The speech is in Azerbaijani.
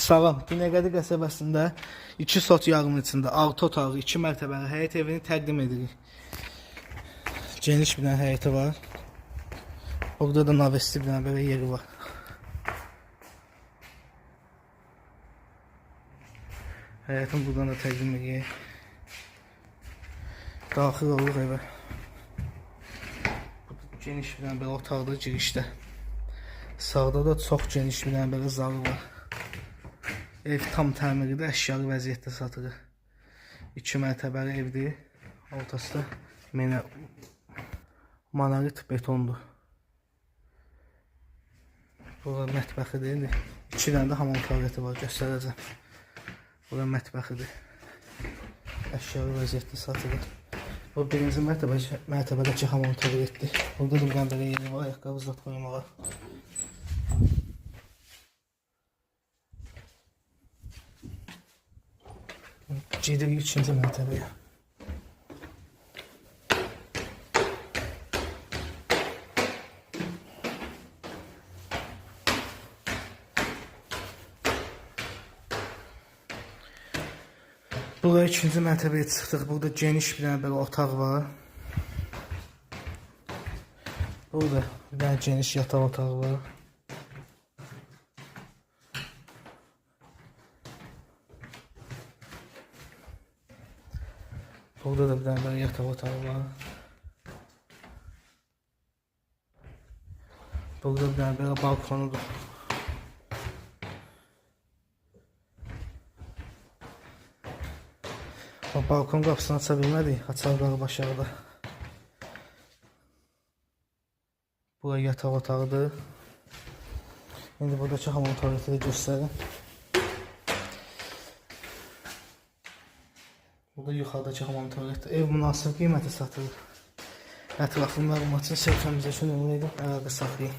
Salam, Binəqədi qəsəbəsində 2 sot yarım içində 6 otaqlı 2 mərtəbəli həyət evini təqdim edirik. Geniş bir həyəti var. Burada da navesti bir belə yeri var. Həyətin buradan da təqdim edirik. Daxil oluq evə. Geniş bir belə otaqda girişdə. Sağda da çox geniş bir belə zalı var. Ev tam təmirlidir, əşyalı vəziyyətdə satılır. 2 mərtəbəli evdir. Ortası da monolit betondur. Burada mətbəxidir. 2 dənə də hamam tualeti var, göstərəcəm. Burada mətbəxidir. Əşyalı vəziyyətdə satılır. Bu birinci mərtəbədəki hamam tualetdir. Burada da bir dənə belə yeri var, ayaqqabı zat qoymağa. Gedirik 3-cü mərtəbəyə. Burada 2-ci mərtəbəyə çıxdıq. Burada geniş bir dənə belə otaq var. Burada bir dənə geniş yataq otağı var. Burada da bir dənə belə yataq otağı var. Burada bir dənə belə balkonudur. Balkon qapısını aça bilmədik, açar qalıb aşağıda. Bura yataq otağıdır. İndi buradakı hamam tualeti də göstərin. Burada yuxarıdakı hamam tualeti. Ev münasib qiyməti satılır. Ətraflı məlumat üçün səhifəmizə şunu edin, əlaqə saxlayın.